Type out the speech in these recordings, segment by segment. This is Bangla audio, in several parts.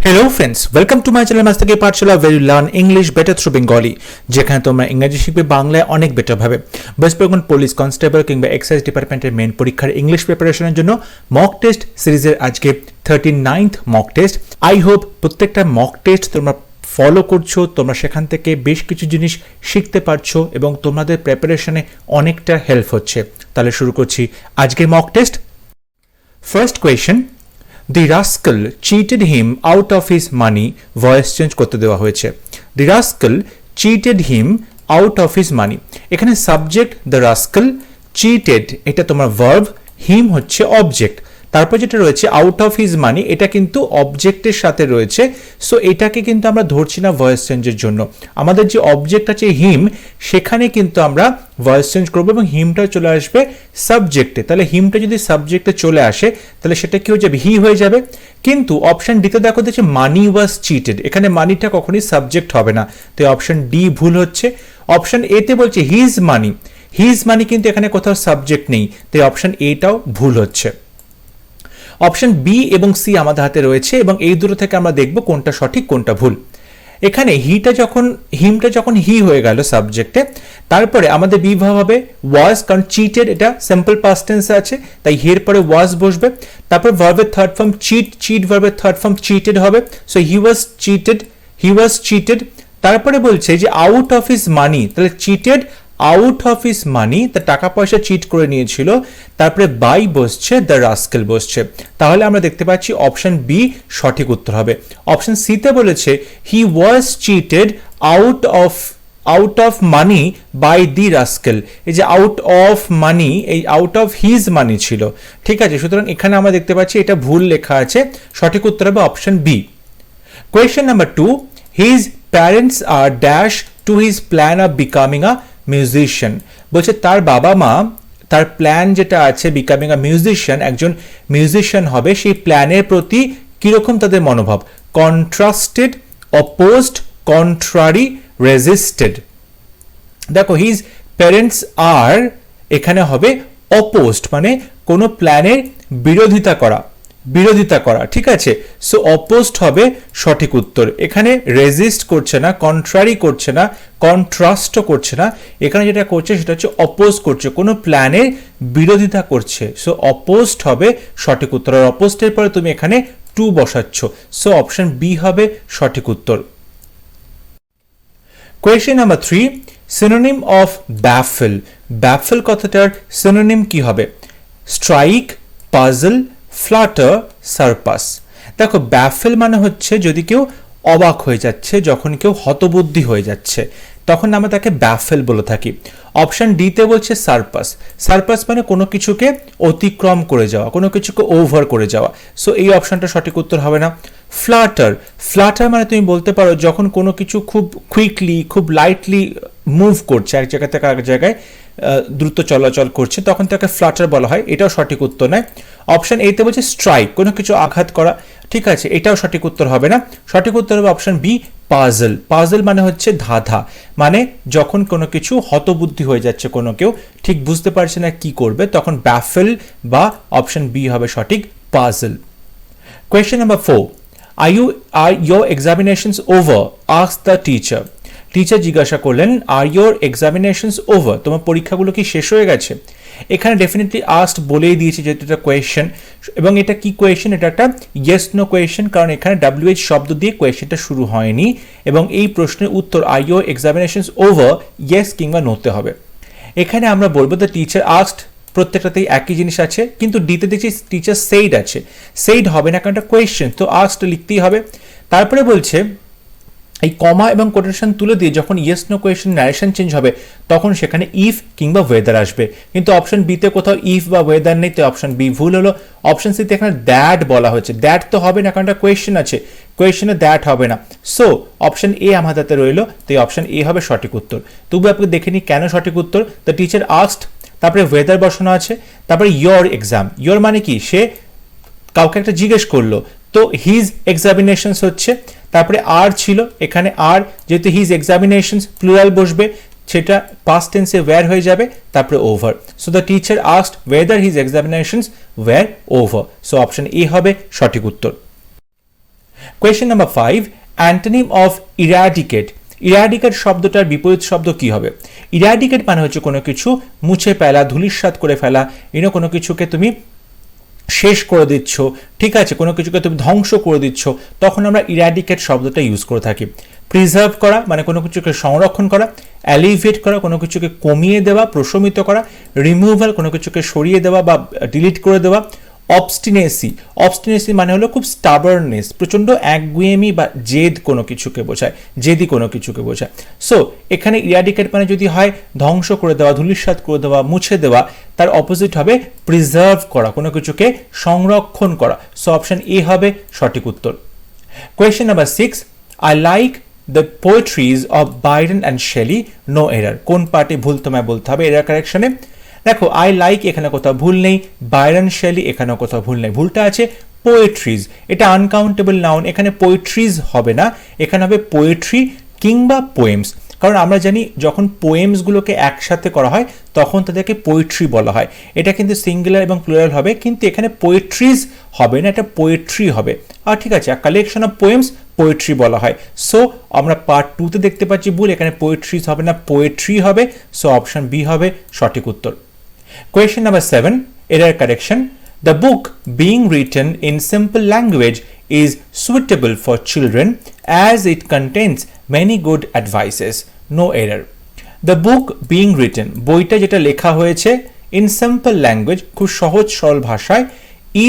Hello friends, welcome to my channel master Pathshala where you learn English better through Bengali, যেখানে তোমরা ইংরেজি শিখবে বাংলায় অনেক বেটার ভাবে। ওয়েস্ট বেঙ্গল পুলিশ কনস্টেবল কিংবা এক্সাইজ ডিপার্টমেন্টের মেন পরীক্ষার ইংলিশ প্রিপারেশনের জন্য মক টেস্ট সিরিজের আজকে 39th mock test. I hope প্রত্যেকটা মক টেস্ট তোমরা ফলো করছো, তোমরা সেখান থেকে বেশ কিছু জিনিস শিখতে পারছো এবং তোমাদের প্রিপারেশনে অনেকটা হেল্প হচ্ছে। তাহলে শুরু করছি আজকের mock test. First question, The rascal cheated him out of his money. Voice change করতে দেওয়া হয়েছে। The rascal cheated him out of his money. এখানে সাবজেক্ট the rascal, cheated এটা তোমার ভার্ব, him হচ্ছে অবজেক্ট, তারপর যেটা রয়েছে আউট অফ হিজ মানি এটা কিন্তু অবজেক্টের সাথে রয়েছে। সো এটাকে কিন্তু আমরা ধরছি না ভয়েস চেঞ্জের জন্য। আমাদের যে অবজেক্ট আছে হিম, সেখানে কিন্তু আমরা ভয়েস চেঞ্জ করবো এবং হিমটা চলে আসবে সাবজেক্টে। তাহলে হিমটা যদি সাবজেক্টে চলে আসে তাহলে সেটা কি হয়ে যাবে, হি হয়ে যাবে। কিন্তু অপশন ডিতে দেখো দেখছি মানি ওয়াজ চিটেড, এখানে মানিটা কখনোই সাবজেক্ট হবে না, তো অপশন ডি ভুল হচ্ছে। অপশন এতে বলছে হিজ মানি, হিজ মানি কিন্তু এখানে কোথাও সাবজেক্ট নেই, তাই অপশন এটাও ভুল হচ্ছে। অপশন বি এবং সি আমাদের হাতে রয়েছে এবং এই দুটো থেকে আমরা দেখব কোনটা সঠিক কোনটা ভুল। এখানে হিমটা যখন হি হয়ে গেল সাবজেক্টে, তারপরে আমাদের বি ভাব হবে ওয়াজ, কারণ চিটেড এটা সিম্পল পাস্ট টেন্সে আছে, তাই হির পরে ওয়াজ বসবে। তারপর ভার্বের থার্ড ফর্ম চিট ভার্বের থার্ড ফর্ম চিটেড হবে, সো হি ওয়াজ চিটেড। তারপরে বলছে যে আউট অফ হিজ মানি, তাহলে চিটেড আউট অফ হিজ মানি, তার টাকা পয়সা চিট করে নিয়েছিল। তারপরে বাই বসছে, দ্য রাস্কেল বসছে। তাহলে আমরা দেখতে পাচ্ছি অপশন বি সঠিক উত্তর হবে। অপশন সিতে বলেছে he was cheated out of money by the rascal. এই যে আউট অফ মানি, এই আউট অফ হিজ মানি ছিল, ঠিক আছে। সুতরাং এখানে আমরা দেখতে পাচ্ছি এটা ভুল লেখা আছে, সঠিক উত্তর হবে option B. Question number 2, his parents are dash to his plan of becoming a musician. বলছে তার বাবা মা তার প্ল্যান যেটা আছে বিকামিং আ মিউজিশিয়ান, একজন মিউজিশিয়ান হবে, সেই প্ল্যানের প্রতি কিরকম তাদের মনোভাব। Contrasted, opposed, contrary, resisted. দেখো হিজ প্যারেন্টস আর এখানে হবে অপোজড, মানে কোনো প্ল্যানের বিরোধিতা করা, ঠিক আছে। সো অপোজড হবে সঠিক উত্তর। এখানে রেজিস্ট করছে না, কন্ট্রারি করছে না, কন্ট্রাস্টও করছে না, এখানে যেটা করছে সেটা হচ্ছে অপোজ করছে, কোনো প্ল্যানের বিরোধিতা করছে। সো অপোজড হবে সঠিক উত্তর। আর অপোজডের পরে তুমি এখানে টু বসাচ্ছ, সো অপশন বি হবে সঠিক উত্তর। Question number 3, synonym of baffle. Baffle কথাটার সিনোনিম কি হবে? Strike, puzzle, flutter, surpass. দেখো ব্যাফেল মানে হচ্ছে যদি কেউ অবাক হয়ে যাচ্ছে, যখন কেউ হতবুদ্ধি হয়ে যাচ্ছে, তখন আমরা তাকে ব্যাফেল বলে থাকি। অপশন ডিতে বলছে সারপাস। সারপাস মানে কোনো কিছুকে অতিক্রম করে যাওয়া, কোনো কিছুকে ওভার করে যাওয়া। সো এই অপশনটা সঠিক উত্তর হবে না। ফ্লাটার মানে তুমি বলতে পারো যখন কোনো কিছু খুব কুইকলি, খুব লাইটলি মুভ করছে, এক জায়গা থেকে আরেক জায়গায় দ্রুত চলাচল করছে, তখন তাকে ফ্লাটার বলা হয়, এটাও সঠিক উত্তর নয়। অপশন এতে বলছে স্ট্রাইক, কোনো কিছু আঘাত করা, ঠিক আছে, এটাও সঠিক উত্তর হবে না। সঠিক উত্তর হবে অপশন বি, পাজল। পাজল মানে হচ্ছে ধাঁধা, মানে যখন কোনো কিছু হতবুদ্ধি হয়ে যাচ্ছে, কোনো কেউ ঠিক বুঝতে পারছে না কি করবে, তখন ব্যাফেল বা অপশন বি হবে সঠিক, puzzle. Question number 4, are your examinations over? asked the teacher. Teacher জিজ্ঞাসা করলেন আর ইয়োর এক্সামিনেশনস ওভার, তোমার পরীক্ষাগুলো কি শেষ হয়ে গেছে? এখানে ডেফিনেটলি আস্কড বলেই দিয়েছি যেহেতু এটা কোয়েশ্চেন, এবং এটা কি কোয়েশ্চেন, এটা একটা ইয়েস নো কোয়েশ্চেন, কারণ এখানে WH শব্দ দিয়ে কোয়েশ্চেনটা শুরু হয়নি এবং এই প্রশ্নের উত্তর আর ইয়োর এক্সামিনেশনস ওভার ইয়েস কিংবা নোতে হবে। এখানে আমরা বলবো দ্য টিচার আস্কড, প্রত্যেকটাতেই একই জিনিস আছে, কিন্তু ডিতে দেখছি টিচার সেইড আছে, সেইড হবে না কারণ এটা কোয়েশ্চেন, তো আস্কড লিখতেই হবে। তারপরে বলছে এই কমা এবং কোটেশন তুলে দিয়ে যখন yes no question narration change হবে তখন সেখানে ইফ কিংবা ওয়েদার আসবে, কিন্তু অপশন বিতে কোথাও ইফ বা ওয়েদার নেই, তো অপশন বি ভুল হলো। অপশন সিতে এখানে দ্যাট বলা হয়েছে, দ্যাট তো হবে না কারণ এটা কোয়েশ্চেন আছে, কোয়েশ্চেনে দ্যাট হবে না। সো অপশন এ আমাদের হাতে রইলো, তো এই অপশন এ হবে সঠিক উত্তর। তবু আপনাকে দেখে নিই কেন সঠিক উত্তর। দ্য টিচার আস্কড, তারপরে ওয়েদার বসানো আছে, তারপরে ইয়োর এক্সাম। ইয়োর মানে কি, সে কাউকে একটা জিজ্ঞেস করলো, তো হিজ এক্সামিনেশনস হচ্ছে, তারপরে আর ছিল, এখানে আর যেহেতু হিজ এক্সামিনেশনস প্লুরাল বসবে, সেটা পাস্ট টেন্সে ওয়্যার হয়ে যাবে, তারপরে over. So the teacher asked whether his examinations were over, so option A হবে সঠিক উত্তর। Question number 5, antonym of eradicate. Eradicate শব্দটার বিপরীত শব্দ কি হবে? ইরাডিকেট মানে হচ্ছে কোনো কিছু মুছে ফেলা, ধূলিসাৎ করে ফেলা, কোনো কিছুকে তুমি শেষ করে দিচ্ছ, ঠিক আছে, কোনো কিছুকে তুমি ধ্বংস করে দিচ্ছ, তখন আমরা ইরাডিকেট শব্দটা ইউজ করে থাকি। প্রিজার্ভ করা মানে কোনো কিছুকে সংরক্ষণ করা, অ্যালিভেট করা কোনো কিছুকে কমিয়ে দেওয়া, প্রশমিত করা, রিমুভাল কোনো কিছুকে সরিয়ে দেওয়া বা ডিলিট করে দেওয়া, অবস্টিনেসি। অবস্টিনেসি মানে হলো খুব স্টাবার্নেস, প্রচণ্ড একগুয়েমি বা জেদ কোনো কিছুকে বোঝায়, জেদি কোনো কিছুকে বোঝায়। সো এখানে ইরাডিকেট মানে যদি হয় ধ্বংস করে দেওয়া, ধূলিসাৎ করে দেওয়া, মুছে দেওয়া, তার অপোজিট হবে প্রিজার্ভ করা, কোনো কিছুকে সংরক্ষণ করা। সো অপশন এ হবে সঠিক উত্তর। Question number 6, I like the poetries of Byron and Shelley, no error. কোন পার্টে ভুল তোমায় বলতে হবে এরার কারেকশনে? দেখো, আই লাইক এখানে কোথাও ভুল নেই, বাইরন শেলি এখানেও কোথাও ভুল নেই, ভুলটা আছে পোয়েট্রিজ। এটা আনকাউন্টেবল নাউন, এখানে পোয়েট্রিজ হবে না, এখানে হবে পোয়েট্রি কিংবা পোয়েমস। কারণ আমরা জানি যখন পোয়েমসগুলোকে একসাথে করা হয় তখন তাদেরকে পোয়েট্রি বলা হয়। এটা কিন্তু সিঙ্গুলার এবং প্লুরাল হবে, কিন্তু এখানে পোয়েট্রিজ হবে না, এটা পোয়েট্রি হবে। আর ঠিক আছে, কালেকশন অফ পোয়েমস পোয়েট্রি বলা হয়। সো আমরা পার্ট 2তে দেখতে পাচ্ছি ভুল, এখানে পোয়েট্রিজ হবে না, পোয়েট্রি হবে। সো অপশন বি হবে সঠিক উত্তর। Question number 7, error correction. The book being written in simple language is suitable for children as it contains many good advices. No error. The book being written, বইটা যেটা লেখা হয়েছে in simple language, খুব সহজ সরল ভাষায়,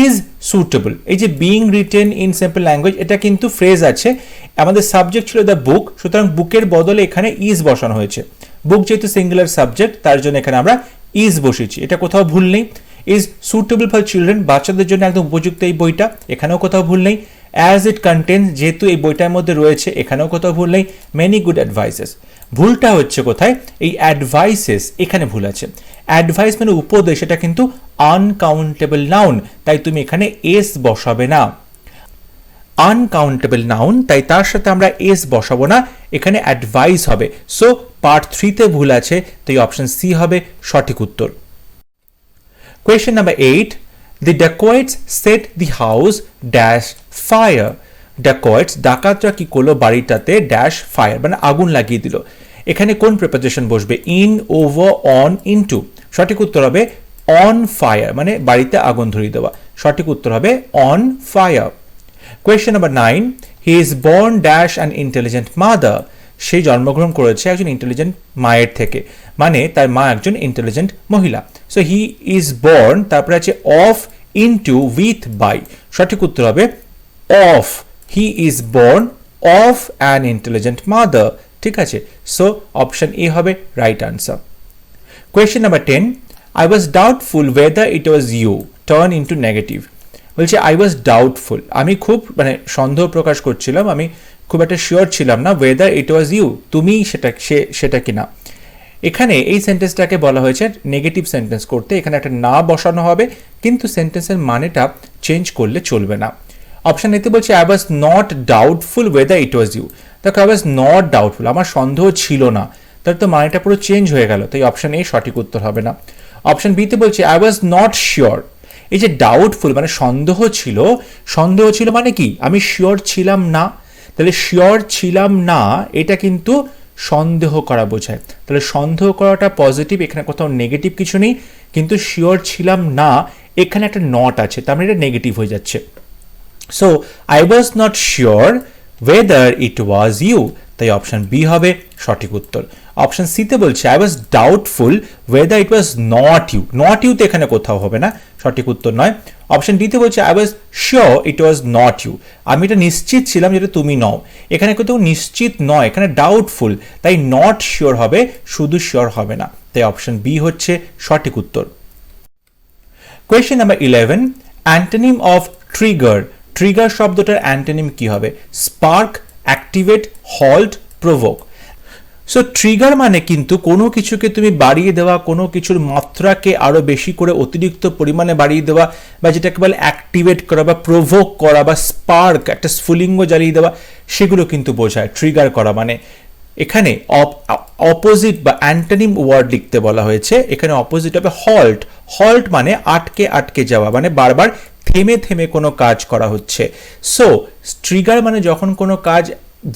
is suitable। এই যে being written in simple language, এটা কিন্তু ফ্রেজ আছে, আমাদের সাবজেক্ট ছিল দ্য বুক, সুতরাং বুকের বদলে এখানে is বসানো হয়েছে। বুক যেহেতু সিঙ্গুলার সাবজেক্ট, তার জন্য এখানে আমরা ইজ বসেছি, এটা কোথাও ভুল নেই। ইজ সুটেবল ফর চিলড্রেন, বাচ্চাদের জন্য একদম উপযুক্ত এই বইটা, এখানেও কোথাও ভুল নেই। অ্যাজ ইট কন্টেন্স, যেহেতু এই বইটার মধ্যে রয়েছে, এখানেও কোথাও ভুল নেই। মেনি গুড অ্যাডভাইসেস, ভুলটা হচ্ছে কোথায়? এই অ্যাডভাইসেস এখানে ভুল আছে। অ্যাডভাইস মানে উপদেশ, এটা কিন্তু আনকাউন্টেবল নাউন, তাই তুমি এখানে এস বসাবে না। আনকাউন্টেবল নাউন, তাই তার সাথে আমরা এস বসাবো না, এখানে অ্যাডভাইস হবে। সো পার্ট 3তে ভুল আছে, তাই অপশন সি হবে সঠিক উত্তর। Question number 8, the dacoits set the house dash fire. Dacoits, ডাকাতরা কি করলো? বাড়িটাতে ড্যাশ ফায়ার মানে আগুন লাগিয়ে দিল। এখানে কোন প্রিপোজিশন বসবে? In, over, on, into. সঠিক উত্তর হবে অন ফায়ার মানে বাড়িতে আগুন ধরিয়ে দেওয়া। সঠিক উত্তর হবে on fire. Question number 9, he is born dash an intelligent mother. সে জন্মগ্রহণ করেছে একজন ইন্টেলিজেন্ট মায়ের থেকে, মানে তার মা একজন ইন্টেলিজেন্ট মহিলা। সো হি ইজ বর্ন, তারপরে আছে অফ, ইনটু, উইথ, বাই। সঠিক উত্তর হবে of. He is born of an intelligent mother. ঠিক আছে, সো অপশন এ হবে right answer. Question number 10, I was doubtful whether it was you, turn into negative। বলছে আই ওয়াজ ডাউটফুল, আমি খুব সন্দেহ প্রকাশ করছিলাম, আমি খুব একটা শিওর ছিলাম না, ওয়েদার ইট ওয়াজ ইউ, তুমি সেটা কিনা। এখানে এই সেন্টেন্সটাকে বলা হয়েছে নেগেটিভ সেন্টেন্স করতে, এখানে একটা না বসানো হবে, কিন্তু সেন্টেন্সের মানেটা চেঞ্জ করলে চলবে না। অপশন এতে বলছে I was not doubtful whether it was you. দেখো, আই ওয়াজ নট ডাউটফুল, আমার সন্দেহ ছিল না, তাহলে তো মানেটা পুরো চেঞ্জ হয়ে গেল, তাই অপশন এ সঠিক উত্তর হবে না। অপশন বিতে বলছে আই ওয়াজ নট শিওর। এই যে ডাউটফুল মানে সন্দেহ ছিল, সন্দেহ ছিল মানে কি? আমি শিওর ছিলাম না, তাহলে শিওর ছিলাম না এটা কিন্তু সন্দেহ করা বোঝায়, তাহলে সন্দেহ করাটা পজিটিভ, এখানে কোথাও নেগেটিভ কিছু নেই, কিন্তু শিওর ছিলাম না এখানে একটা নট আছে, তার মানে এটা নেগেটিভ হয়ে যাচ্ছে। So I was not sure whether it was you, তাই অপশন বি হবে সঠিক উত্তর। অপশন সিতে বলছে I was doubtful whether it was not you, not you তো এখানে কোথাও হবে না, সঠিক উত্তর নয়। অপশন ডিতে বলছে I was sure it was not you, আমি এটা নিশ্চিত ছিলাম যেটা তুমি নও, এখানে কোথাও নিশ্চিত নয়, এখানে ডাউটফুল, তাই নট শিওর হবে, শুধু শিওর হবে না, তাই অপশন বি হচ্ছে সঠিক উত্তর। Question number 11, antonym of trigger. Trigger শব্দটার অ্যান্টোনিম কি হবে? Spark, activate, halt, provoke. So trigger মানে কিন্তু কোনো কিছুকে তুমি বাড়িয়ে দেওয়া, কোনো কিছুর মাত্রাকে আরো বেশি করে অতিরিক্ত পরিমাণে বাড়িয়ে দেওয়া, বা যেটাকে বলে অ্যাক্টিভেট করা বা প্রভোক করা বা স্পার্ক, একটা স্ফুলিঙ্গ জ্বালিয়ে দেওয়া, সেগুলো কিন্তু বোঝায় ট্রিগার করা মানে। এখানে অপোজিট বা অ্যান্টোনিম ওয়ার্ড লিখতে বলা হয়েছে, এখানে অপোজিট হবে হল্ট। হল্ট মানে আটকে আটকে যাওয়া, মানে বারবার থেমে থেমে কোনো কাজ করা হচ্ছে। সো ট্রিগার মানে যখন কোনো কাজ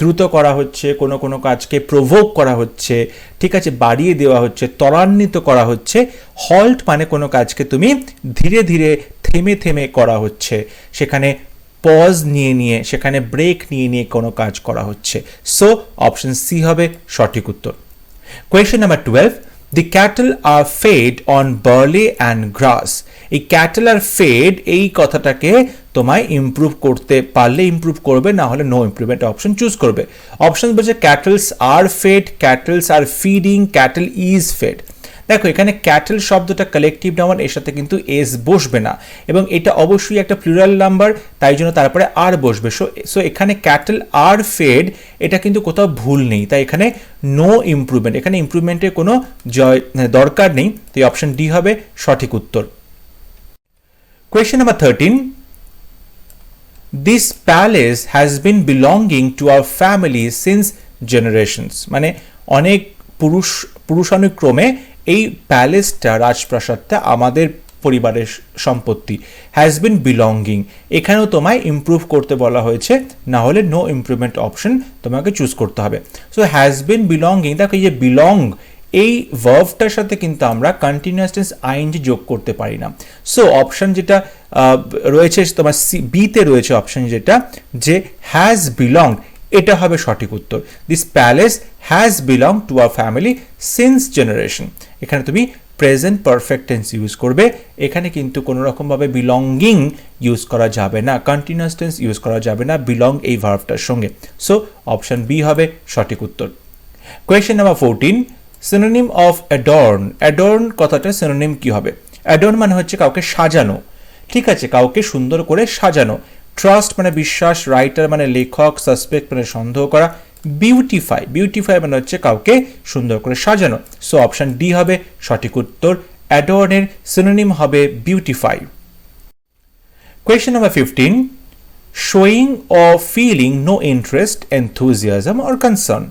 দ্রুত করা হচ্ছে, কোনো কোনো কাজকে প্রভোক করা হচ্ছে, ঠিক আছে, বাড়িয়ে দেওয়া হচ্ছে, ত্বরান্বিত করা হচ্ছে। হল্ট মানে কোনো কাজকে তুমি ধীরে ধীরে থেমে থেমে করা হচ্ছে, সেখানে পজ নিয়ে নিয়ে, সেখানে ব্রেক নিয়ে নিয়ে কোনো কাজ করা হচ্ছে। সো অপশন সি হবে সঠিক উত্তর। Question number 12, the cattle are fed on barley and grass. এই ক্যাটল আর ফেড এই কথাটাকে তোমায় ইমপ্রুভ করতে পারলে ইমপ্রুভ করবে, না হলে নো ইমপ্রুভমেন্ট অপশন চুজ করবে। অপশন বলছে cattles are fed, cattles are feeding, cattle is fed. দেখো এখানে ক্যাটল শব্দটা কালেকটিভ নাউন, এর সাথে কিন্তু এস বসবে না, এবং এটা অবশ্যই একটা প্লুরাল নাম্বার, তাই জন্য তারপরে আর বসবে। সো এখানে ক্যাটল আর ফেড, এটা কিন্তু কোথাও ভুল নেই, তাই এখানে নো ইমপ্রুভমেন্ট, এখানে ইমপ্রুভমেন্টের কোনো দরকার নেই, তো অপশন ডি হবে সঠিক উত্তর। Question number 13, this palace has been belonging to our family since generations. মানে অনেক পুরুষানুক্রমে এই প্যালেসটা, রাজপ্রাসাদটা আমাদের পরিবারের সম্পত্তি। হ্যাজ বিন বিলঙ্গিং, এখানেও তোমায় ইমপ্রুভ করতে বলা হয়েছে, না হলে নো ইমপ্রুভমেন্ট অপশন তোমাকে চুজ করতে হবে। সো হ্যাজ বিন বিলঙ্গিং, দেখো এই যে বিলং, এই ভার্বটার সাথে কিন্তু আমরা কন্টিনিউয়াস টেন্স আইএনজি যোগ করতে পারি না। সো অপশন যেটা রয়েছে তোমার বিতে রয়েছে অপশন যেটা, যে হ্যাজ বিলং, এটা হবে সঠিক উত্তর। This palace has belong to our family since generation. এখানে তুমি প্রেজেন্ট পারফেক্ট টেন্স ইউজ করবে, এখানে কিন্তু কোনো রকমভাবে বিলঙ্গিং ইউজ করা যাবে না, কন্টিনিউয়াস টেন্স ইউজ করা যাবে না বিলং এই ভার্বটার সঙ্গে। সো অপশন বি হবে সঠিক উত্তর। Question number 14, synonym of adorn. Adorn কথাটা সিনোনিম কি হবে? অ্যাডর্ন মানে হচ্ছে কাউকে সাজানো, ঠিক আছে, কাউকে সুন্দর করে সাজানো। ট্রাস্ট মানে বিশ্বাস, রাইটার মানে লেখক, সাসপেক্ট মানে সন্দেহ করা, বিউটিফাই, বিউটিফাই মানে হচ্ছে কাউকে সুন্দর করে সাজানো। সো অপশন ডি হবে সঠিক উত্তর। অ্যাডর্নের সিনোনিম হবে beautify. Question number 15, showing or feeling no interest, enthusiasm or concern.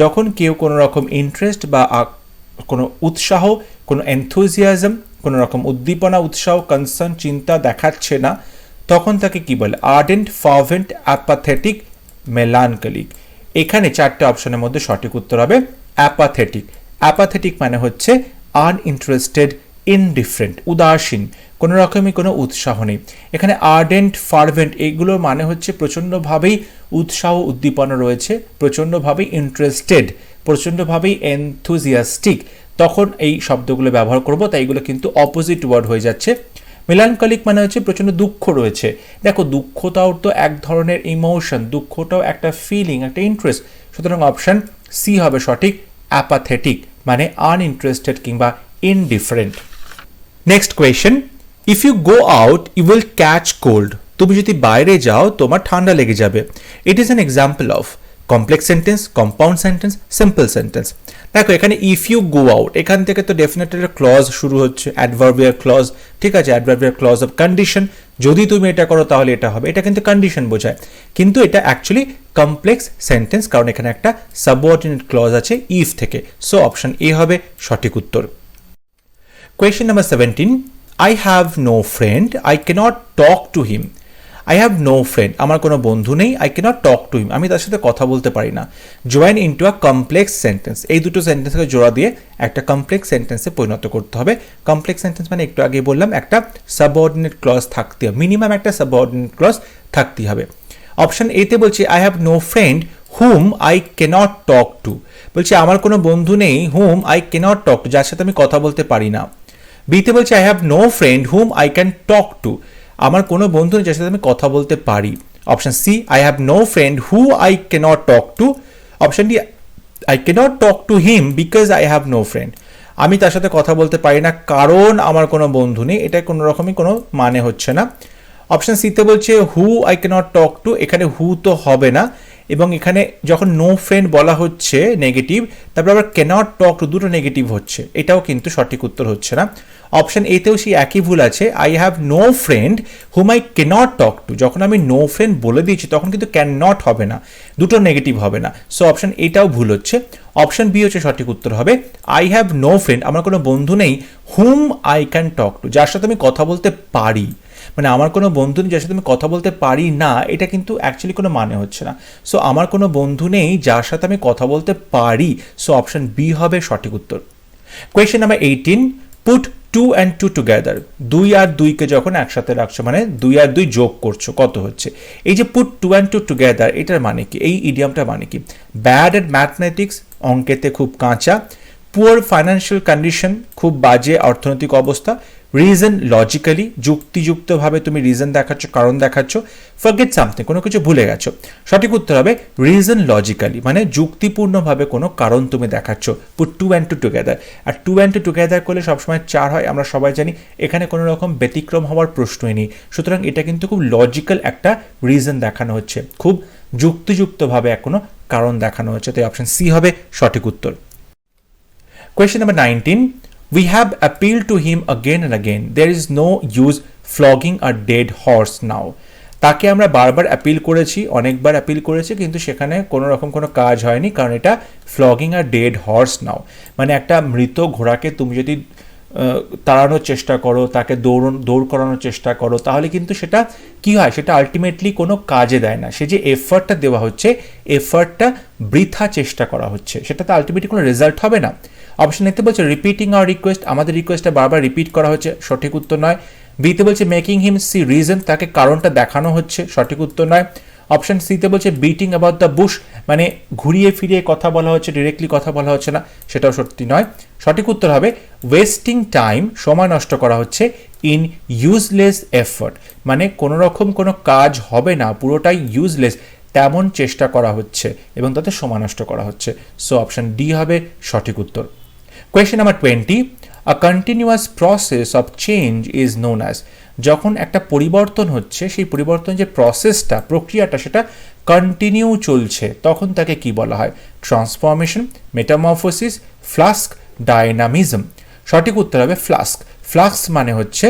যখন কেউ কোনো রকম ইন্টারেস্ট বা কোনো উৎসাহ, কোনো এনথুজিয়াজম, কোনো রকম উদ্দীপনা, উৎসাহ, কনসার্ন, চিন্তা দেখাচ্ছে না, তখন তাকে কি বলে? Ardent, fervent, apathetic, melancholic. এখানে চারটে অপশনের মধ্যে সঠিক উত্তর হবে অ্যাপাথেটিক। অ্যাপাথেটিক মানে হচ্ছে আনইন্টারেস্টেড, ইনডিফারেন্ট, উদাসীন, কোনো রকমই কোনো উৎসাহ নেই। এখানে আর্ডেন্ট, ফার্ভেন্ট এইগুলোর মানে হচ্ছে প্রচণ্ডভাবেই উৎসাহ উদ্দীপনা রয়েছে, প্রচণ্ডভাবেই ইন্টারেস্টেড, প্রচণ্ডভাবেই এনথুজিয়াস্টিক, তখন এই শব্দগুলো ব্যবহার করব, তাই এগুলো কিন্তু অপোজিট ওয়ার্ড হয়ে যাচ্ছে। মেলানকলিক মানে হচ্ছে প্রচণ্ড দুঃখ রয়েছে। দেখো দুঃখটাও তো এক ধরনের ইমোশন, দুঃখটাও একটা ফিলিং, একটা ইন্টারেস্ট, সুতরাং অপশন সি হবে সঠিক, অ্যাপাথেটিক মানে আনইন্টারেস্টেড কিংবা indifferent. Next question, if you go out you will catch cold. তুমি যদি বাইরে যাও তোমার ঠান্ডা লেগে যাবে। It is an example of complex sentence, compound sentence, simple sentence. দেখো এখানে ইফ ইউ গো আউট, এখান থেকে তো ডেফিনেটলি ক্লজ শুরু হচ্ছে, অ্যাডভার্বিয়াল ক্লজ, ঠিক আছে, অ্যাডভার্বিয়াল ক্লজ অফ কন্ডিশন। যদি তুমি এটা করো তাহলে এটা হবে, এটা কিন্তু কন্ডিশন বোঝায়, কিন্তু এটা অ্যাকচুয়ালি কমপ্লেক্স সেন্টেন্স, কারণ এখানে একটা সাবঅর্ডিনেট ক্লজ আছে ইফ থেকে। সো অপশন এ হবে সঠিক উত্তর। Question number 17, I have no friend, I cannot talk to him. I have no friend, আমার কোনো বন্ধু নেই, I cannot talk to him, আমি তার সাথে কথা বলতে পারি না। Join into a complex sentence, এই দুটো সেন্টেন্সকে জোড়া দিয়ে একটা কমপ্লেক্স সেন্টেন্সে পরিণত করতে হবে। কমপ্লেক্স সেন্টেন্স মানে একটু আগে বললাম একটা সাবঅর্ডিনেট ক্লজ থাকতে হবে, মিনিমাম একটা সাবঅর্ডিনেট ক্লজ থাকতেই হবে। অপশন এতে বলছে I have no friend whom I cannot talk to, বলছে আমার কোনো বন্ধু নেই whom I cannot talk to, যার সাথে আমি কথা বলতে পারি না। বিতে বলছে I have no friend whom I can talk to, আমার কোনো বন্ধু নেই যার সাথে আমি কথা বলতে পারি। Option C I have no friend who I cannot talk to। Option D I cannot talk to him because I have no friend, আমি তার সাথে কথা বলতে পারি না কারণ আমার কোনো বন্ধু নেই, এটা কোনো রকমই কোনো মানে হচ্ছে না। অপশন সিতে বলছে হু I cannot talk to, এখানে হু তো হবে না, এবং এখানে যখন নো ফ্রেন্ড বলা হচ্ছে নেগেটিভ, তারপর আবার ক্যানট টক টু, দুটো নেগেটিভ হচ্ছে, এটাও কিন্তু সঠিক উত্তর হচ্ছে না। অপশন এতেও সেই একই ভুল আছে, I have no friend whom I cannot talk to, যখন আমি নো ফ্রেন্ড বলে দিয়েছি তখন কিন্তু ক্যান নট হবে না, দুটো নেগেটিভ হবে না। সো অপশন এটাও ভুল হচ্ছে। অপশন বি হচ্ছে সঠিক উত্তর হবে, আই হ্যাভ নো ফ্রেন্ড, আমার কোনো বন্ধু নেই, হুম আই ক্যান টক টু, যার সাথে আমি কথা বলতে পারি। মানে আমার কোনো বন্ধু নেই যার সাথে আমি কথা বলতে পারি না, এটা কিন্তু অ্যাকচুয়ালি কোনো মানে হচ্ছে না। সো আমার কোনো বন্ধু নেই যার সাথে আমি কথা বলতে পারি, সো অপশন বি হবে সঠিক উত্তর। Question number 18, put 2 and 2 together. 2 আর 2কে যখন একসাথে রাখছো মানে 2 আর 2 যোগ করছো কত হচ্ছে? এই যে পুট 2 and 2 টুগেদার, এটার মানে কি? এই ইডিয়ামটার মানে কি? ব্যাড এট ম্যাথমেটিক্স, অঙ্কেতে খুব কাঁচা। পুয়ার ফাইন্যান্সিয়াল কন্ডিশন, খুব বাজে অর্থনৈতিক অবস্থা। রিজন লজিক্যালি, যুক্তিযুক্তভাবে তুমি রিজন দেখাচ্ছ, কারণ দেখাচ্ছ। ফরগেট সামথিং, কোনো কিছু ভুলে গেছো। সঠিক উত্তর হবে রিজন লজিক্যালি, মানে যুক্তিপূর্ণভাবে কোনো কারণ তুমি দেখাচ্ছ। Put 2 and 2 together. আর 2 and 2 টুগেদার করলে সবসময় 4 হয়, আমরা সবাই জানি। এখানে কোনো রকম ব্যতিক্রম হওয়ার প্রশ্নই নেই। সুতরাং এটা কিন্তু খুব লজিক্যাল একটা রিজন দেখানো হচ্ছে, খুব যুক্তিযুক্তভাবে কোনো কারণ দেখানো হচ্ছে। তাই অপশন সি হবে সঠিক উত্তর। Question number 19. We have appealed to him again and again. There is no use flogging a dead horse now. তাকে আমরা বারবার অ্যাপিল করেছি, অনেকবার অ্যাপিল করেছি, কিন্তু সেখানে কোনো রকম কোনো কাজ হয়নি, কারণ এটা ফ্লগিং আ ডেড হর্স নাও। মানে একটা মৃত ঘোড়াকে তুমি যদি তাড়ানোর চেষ্টা করো, তাকে দৌড় করানোর চেষ্টা করো, তাহলে কিন্তু সেটা কি হয়? সেটা আলটিমেটলি কোনো কাজে দেয় না। সে যে এফার্টটা দেওয়া হচ্ছে, এফার্টটা বৃথা চেষ্টা করা হচ্ছে, সেটাতে আলটিমেটলি কোনো রেজাল্ট হবে না। অপশন এতে বলছে রিপিটিং আওয়ার রিকোয়েস্ট, আমাদের রিকোয়েস্টটা বারবার রিপিট করা হচ্ছে, সঠিক উত্তর নয়। বিতে বলছে মেকিং হিম সি রিজন, তাকে কারণটা দেখানো হচ্ছে, সঠিক উত্তর নয়। অপশন সিতে বলছে বিটিং অ্যাবাউট দ্য বুশ, মানে ঘুরিয়ে ফিরিয়ে কথা বলা হচ্ছে, ডিরেক্টলি কথা বলা হচ্ছে না, সেটাও সত্যি নয়। সঠিক উত্তর হবে ওয়েস্টিং টাইম, সময় নষ্ট করা হচ্ছে, ইন ইউজলেস এফর্ট, মানে কোনো রকম কোনো কাজ হবে না, পুরোটাই ইউজলেস তেমন চেষ্টা করা হচ্ছে এবং তাতে সময় নষ্ট করা হচ্ছে। সো অপশন ডি হবে সঠিক উত্তর। Question number 20, a continuous process of change is known as. যখন একটা পরিবর্তন হচ্ছে, সেই পরিবর্তন যে প্রসেসটা, প্রক্রিয়াটা, সেটা কন্টিনিউ চলছে, তখন তাকে কি বলা হয়? Transformation, metamorphosis, flask, dynamism. সঠিক উত্তর হবে ফ্লাস্ক। ফ্লাস্ক মানে হচ্ছে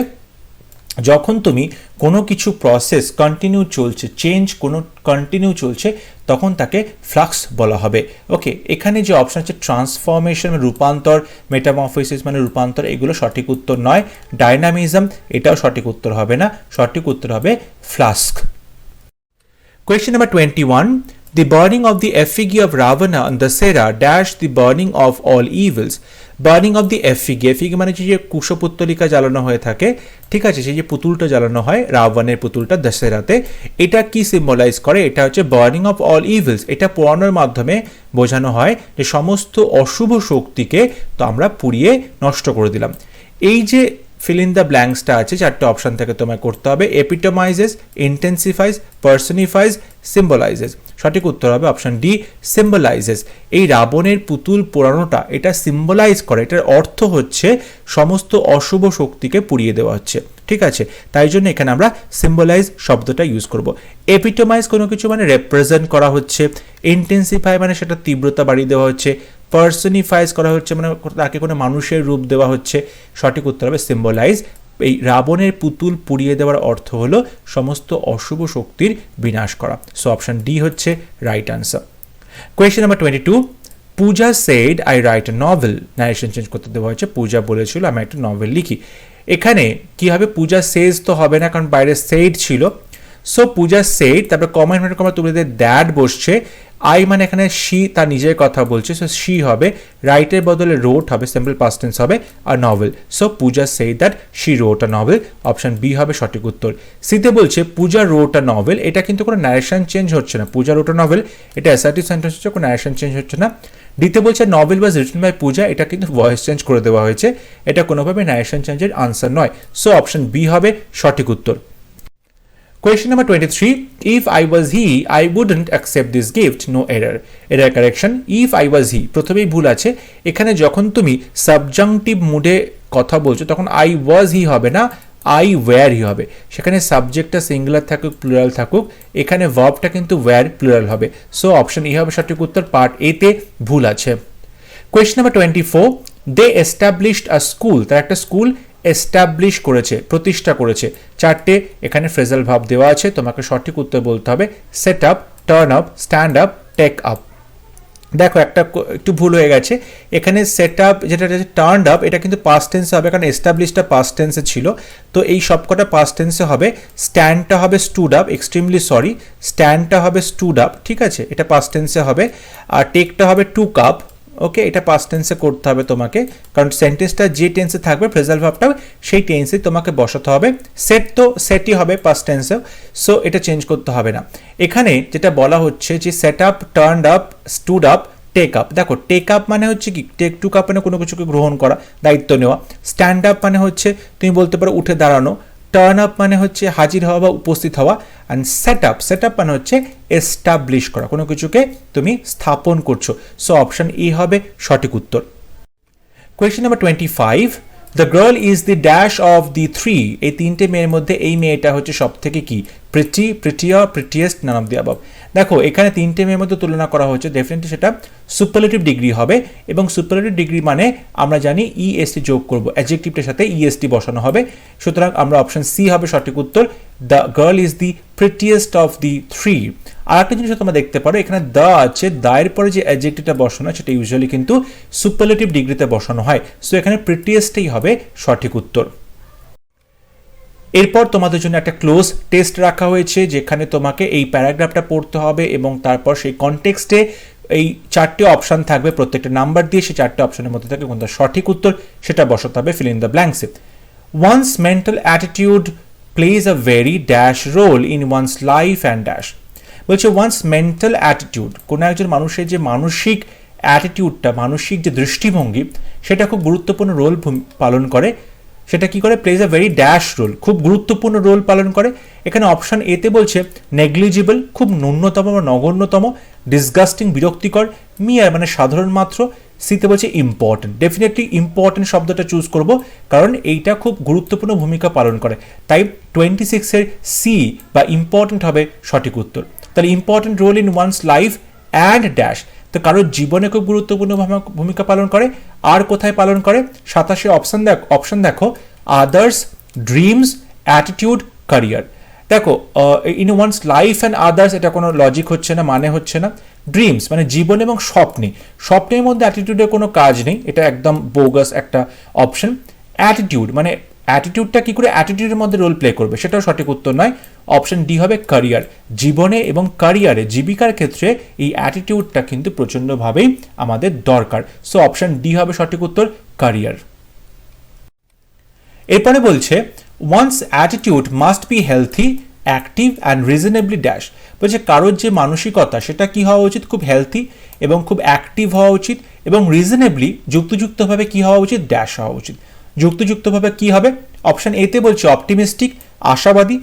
যখন তুমি কোনো কিছু প্রসেস কন্টিনিউ চলছে, চেঞ্জ কোনো কন্টিনিউ চলছে, তখন তাকে ফ্লাক্স বলা হবে। ওকে, এখানে যে অপশন আছে ট্রান্সফরমেশন মানে রূপান্তর, মেটামরফোসিস মানে রূপান্তর, এগুলো সঠিক উত্তর নয়। ডায়নামিজম, এটাও সঠিক উত্তর হবে না, সঠিক উত্তর হবে flask. Question number 21. The burning of the effigy of Ravana on Dasera dash the burning of all evils. Burning of the effigy, effigy মানে যে কুশপুত্তলিকা জ্বালানো হয়ে থাকে, ঠিক আছে, সেই যে পুতুলটা জ্বালানো হয় রাবণের পুতুলটা দশেরাতে, এটা কি সিম্বলাইজ করে? এটা হচ্ছে বার্নিং অফ অল ইভিলস। এটা পোড়ানোর মাধ্যমে বোঝানো হয় যে সমস্ত অশুভ শক্তিকে তো আমরা পুড়িয়ে নষ্ট করে দিলাম। এই যে ফিল ইন দ্য ব্ল্যাঙ্কসটা আছে, চারটে অপশান থেকে তোমায় করতে হবে। এপিটোমাইজেস, ইন্টেন্সিফাইজ, পার্সনিফাইজ, সিম্বলাইজেস। সঠিক উত্তর হবে অপশান ডি, সিম্বলাইজেস। এই রাবণের পুতুল পোড়ানোটা এটা সিম্বলাইজ করে, এটার অর্থ হচ্ছে সমস্ত অশুভ শক্তিকে পুড়িয়ে দেওয়া হচ্ছে, ঠিক আছে। তাই জন্য এখানে আমরা সিম্বলাইজ শব্দটা ইউজ করব। এপিটোমাইজ কোনো কিছু মানে রেপ্রেজেন্ট করা হচ্ছে, ইন্টেন্সিফাই মানে সেটা তীব্রতা বাড়িয়ে দেওয়া হচ্ছে, পার্সনিফাইজ করা হচ্ছে মানে তাকে কোনো মানুষের রূপ দেওয়া হচ্ছে। সঠিক উত্তর হবে সিম্বলাইজ। এই রাবণের পুতুল পুড়িয়ে দেওয়ার অর্থ হলো সমস্ত অশুভ শক্তির বিনাশ করা। সো অপশন ডি হচ্ছে right answer. Question number 22, Puja said I write a novel. Narration change করতে দেওয়া হয়েছে, পূজা বলেছিল আমি একটা নভেল লিখি। এখানে কি হবে? পূজা সেজ তো হবে না, কারণ বাইরে সেড ছিল। সো পূজা সেড, তারপরে কমেন্ট কমা তুলে দিয়ে দ্যাট বসছে। আই মানে এখানে শি তার নিজের কথা বলছে, সো শি হবে। রাইটের বদলে রোট হবে, সিম্পল পাস্ট টেন্স হবে, আর novel. So Puja said that she wrote a novel. Option B হবে সঠিক উত্তর। সিতে বলছে পূজা রোট আ নভেল, এটা কিন্তু কোনো ন্যারেশন চেঞ্জ হচ্ছে না। পূজা রোট আ নভেল, এটা অ্যাসার্টিভ সেন্টেন্স হচ্ছে, কোনো ন্যারেশন চেঞ্জ হচ্ছে না। ডিতে বলছে নভেল ওয়াজ রিটেন বাই পূজা, এটা কিন্তু ভয়েস চেঞ্জ করে দেওয়া হয়েছে, এটা কোনোভাবে ন্যারেশন চেঞ্জের আনসার নয়। সো অপশন বি হবে সঠিক উত্তর। Question number 23, if I was he, I wouldn't accept this gift, no error. Error correction, if I was he, প্রথমেই ভুল আছে। এখানে যখন তুমি সাবজাংটিভ মুডে কথা বলছো তখন I was he হবে না, I were he হবে। সেখানে সাবজেক্টটা সিঙ্গুলার থাকুক প্লুরাল থাকুক, এখানে ভার্বটা কিন্তু were প্লুরাল হবে। সো অপশন ই হবে সঠিক উত্তর, পার্ট এ তে ভুল আছে। কোয়েশ্চন নাম্বার 24, দে এস্টাবলিশড আ স্কুল, তার একটা স্কুল এস্টাবলিশ করেছে, প্রতিষ্ঠা করেছে। চারটে এখানে ফ্রেজাল ভাব দেওয়া আছে, তোমাকে সঠিক উত্তর বলতে হবে set up, turn up, stand up, take up. দেখো একটা একটু ভুল হয়ে গেছে, এখানে সেট আপ যেটা টার্নড আপ এটা কিন্তু পাস্ট টেন্সে হবে, কারণ এস্টাবলিশটা পাস্ট টেন্সে ছিল। তো এই সবকটা পাস্ট টেন্সে হবে। স্ট্যান্ডটা হবে স্টুড আপ, এক্সট্রিমলি সরি, স্ট্যান্ডটা হবে স্টুড আপ, ঠিক আছে, এটা পাস্ট টেন্সে হবে। আর টেকটা হবে টু কাপ, ওকে, এটা পাস্ট টেন্সে করতে হবে তোমাকে, কারণ সেন্টেন্সটা যে টেন্সে থাকবে ফ্রেজাল ভার্বটা সেই টেন্সে তোমাকে বসাতে হবে। সেট তো সেটই হবে পাস্ট টেন্সেও, সো এটা চেঞ্জ করতে হবে না। এখানে যেটা বলা হচ্ছে যে set up, turned up, stood up, take up. দেখো টেক আপ মানে হচ্ছে কি, টেক টু কাপ মানে কোনো কিছুকে গ্রহণ করা, দায়িত্ব নেওয়া। স্ট্যান্ড আপ মানে হচ্ছে তুমি বলতে পারো উঠে দাঁড়ানো। টার্ন আপ মানে হচ্ছে হাজির হওয়া বা উপস্থিত হওয়া। অ্যান্ড সেট আপ মানে হচ্ছে এস্টাবলিশ করা, কোনো কিছুকে তুমি স্থাপন করছো। সো অপশন ই হবে সঠিক উত্তর। Question number 25, the girl is the dash of the three. এই তিনটে মেয়ের মধ্যে এই মেয়েটা হচ্ছে সব থেকে কি, pretty, প্রিটিয়ার, prettiest, none of the above. দেখো এখানে তিনটে মেয়ের মধ্যে তুলনা করা হচ্ছে, ডেফিনেটলি সেটা সুপারলেটিভ ডিগ্রি হবে, এবং সুপারলেটিভ ডিগ্রি মানে আমরা জানি ইএসটি যোগ করব, অ্যাডজেক্টিভটার সাথে ইএসটি বসানো হবে। সুতরাং আমরা অপশন সি হবে সঠিক উত্তর, the girl is the prettiest of the three. আর একটা জিনিস তোমরা দেখতে পারো, এখানে দ্য আছে, দায়ের পরে যে অ্যাডজেক্টিভটা বসানো হয় সেটা ইউজুয়ালি কিন্তু সুপারলেটিভ ডিগ্রিতে বসানো হয়। সো এখানে প্রিটিয়েস্টই হবে সঠিক উত্তর। এরপর তোমাদের জন্য একটা ক্লোজ টেস্ট রাখা হয়েছে, যেখানে তোমাকে এই প্যারাগ্রাফটা পড়তে হবে এবং তারপর সেই কনটেক্সটে এই চারটে অপশান থাকবে, প্রত্যেকটা নাম্বার দিয়ে সেই চারটে অপশনের মধ্যে থেকে কোনটা সঠিক উত্তর সেটা বসাতে হবে, ফিল ইন দ্য ব্ল্যাঙ্কসে। One's mental attitude plays a very dash role in one's life and dash. বলছে ওয়ান্স মেন্টাল অ্যাটিটিউড, কোনো একজন মানুষের যে মানসিক অ্যাটিটিউডটা, মানসিক যে দৃষ্টিভঙ্গি, সেটা খুব গুরুত্বপূর্ণ রোল পালন করে। সেটা কি করে, plays a very dash role, খুব গুরুত্বপূর্ণ রোল পালন করে। এখানে অপশন এতে বলছে নেগলিজিবল, খুব ন্যূনতম বা নগণ্যতম, ডিসগাস্টিং, বিরক্তিকর, মিয়ার মানে সাধারণ মাত্র, সিতে বলছে ইম্পর্টেন্ট। ডেফিনেটলি ইম্পর্টেন্ট শব্দটা চুজ করব, কারণ এইটা খুব গুরুত্বপূর্ণ ভূমিকা পালন করে। তাই 26-এর সি বা ইম্পর্টেন্ট হবে সঠিক উত্তর। তাহলে important role in one's life and dash, তো কারোর জীবনে খুব গুরুত্বপূর্ণ ভূমিকা পালন করে। আর কোথায় পালন করে, 27 অপশন দেখো, আদার্স, ড্রিমস, অ্যাটিটিউড, ক্যারিয়ার। দেখো in one's life and others, এটা কোনো লজিক হচ্ছে না, মানে হচ্ছে না। ড্রিমস মানে জীবন এবং স্বপ্নে, স্বপ্নের মধ্যে অ্যাটিটিউডের কোনো কাজ নেই, এটা একদম বোগাস একটা অপশন। অ্যাটিটিউড মানে অ্যাটিটিউডটা কি করে অ্যাটিটিউডের মধ্যে রোল প্লে করবে, সেটাও সঠিক উত্তর নয়। অপশন ডি হবে ক্যারিয়ার, জীবনে এবং ক্যারিয়ারে, জীবিকার ক্ষেত্রে এই অ্যাটিটিউডটা কিন্তু প্রচণ্ডভাবেই আমাদের দরকার। সো অপশন ডি হবে সঠিক উত্তর, ক্যারিয়ার। এরপরে বলছে once attitude must be healthy, active and reasonably dash. বলছে কারোর যে মানসিকতা সেটা কি হওয়া উচিত, খুব হেলথি এবং খুব অ্যাক্টিভ হওয়া উচিত, এবং রিজনেবলি যুক্তিযুক্তভাবে কি হওয়া উচিত, ড্যাশ হওয়া উচিত। যুক্তিযুক্তভাবে কি হবে, অপশন এতে বলছে অপটিমিস্টিক, আশাবাদী,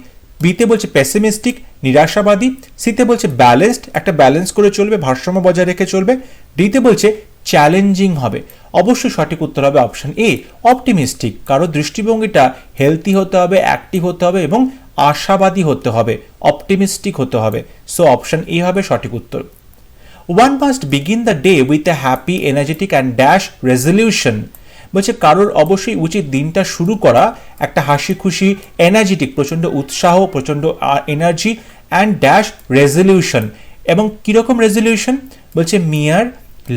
বিতে বলছে পেসিমিস্টিক, নিরাশাবাদী, সিতে বলছে ব্যালেন্সড, একটা ব্যালেন্স করে চলবে, ভারসাম্য বজায় রেখে চলবে, ডিতে বলছে চ্যালেঞ্জিং হবে। অবশ্যই সঠিক উত্তর হবে অপশন এ, অপটিমিস্টিক। কারো দৃষ্টিভঙ্গিটা হেলথি হতে হবে, অ্যাক্টিভ হতে হবে এবং আশাবাদী হতে হবে, অপটিমিস্টিক হতে হবে। সো অপশন এ হবে সঠিক উত্তর। One must begin the day with a happy, energetic and dash resolution. বলছে কারোর অবশ্যই উচিত দিনটা শুরু করা একটা হাসি খুশি, এনার্জেটিক, প্রচণ্ড উৎসাহ, প্রচণ্ড এনার্জি, অ্যান্ড ড্যাশ রেজলিউশন। এবং কীরকম রেজলিউশন, বলছে মিয়ার,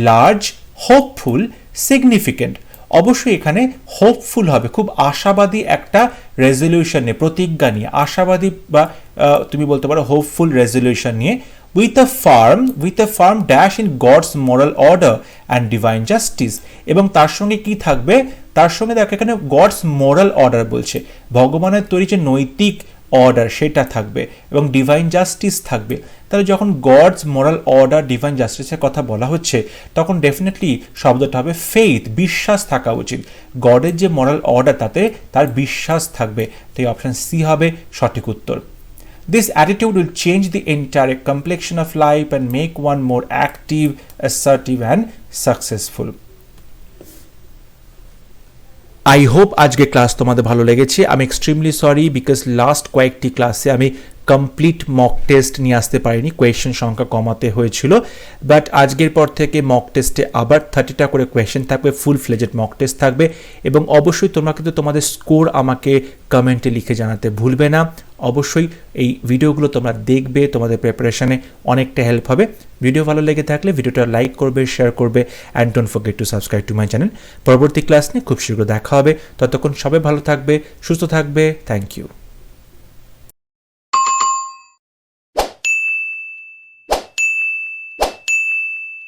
লার্জ, হোপফুল, সিগনিফিকেন্ট। অবশ্যই এখানে হোপফুল হবে, খুব আশাবাদী একটা রেজলিউশন নিয়ে, প্রতিজ্ঞা নিয়ে, আশাবাদী বা তুমি বলতে পারো হোপফুল রেজলিউশন নিয়ে। With a farm dash in God's moral order and divine justice. এবং তার সঙ্গে কি থাকবে, তার সঙ্গে দেখো এখানে গডস মোরাল অর্ডার বলছে, ভগবানের তৈরি যে নৈতিক অর্ডার সেটা থাকবে, এবং ডিভাইন জাস্টিস থাকবে। তাহলে যখন গডস মোরাল অর্ডার, ডিভাইন জাস্টিসের কথা বলা হচ্ছে, তখন ডেফিনেটলি শব্দটা হবে ফেইথ, বিশ্বাস থাকা উচিত। গডের যে মোরাল অর্ডার তাতে তার বিশ্বাস থাকবে, তাই অপশন সি হবে সঠিক উত্তর। This attitude will change the entire complexion of life and make one more active, assertive and successful. I hope আজকে ক্লাস তোমাদের ভালো লেগেছে। আমি এক্সট্রিমলি সরি, বিকজ লাস্ট কয়েকটি ক্লাসে আমি কমপ্লিট মক টেস্ট নিয়ে আসতে পারিনি, কোয়েশ্চেন সংখ্যা কমাতে হয়েছিল। বাট আজকের পর থেকে মক টেস্টে আবার 30টা করে কোয়েশ্চেন থাকবে, ফুল ফ্লেজেড মক টেস্ট থাকবে। এবং অবশ্যই তোমরা কিন্তু তোমাদের স্কোর আমাকে কমেন্টে লিখে জানাতে ভুলবে না। অবশ্যই এই ভিডিওগুলো তোমরা দেখবে, তোমাদের প্রিপারেশনে অনেকটা হেল্প হবে। ভিডিও ভালো লেগে থাকলে ভিডিওটা লাইক করবে, শেয়ার করবে, and don't forget to subscribe to my channel. পরবর্তী ক্লাস নিয়ে খুব শীঘ্র দেখা হবে। ততক্ষণ সবাই ভালো থাকবে, সুস্থ থাকবে। Thank you.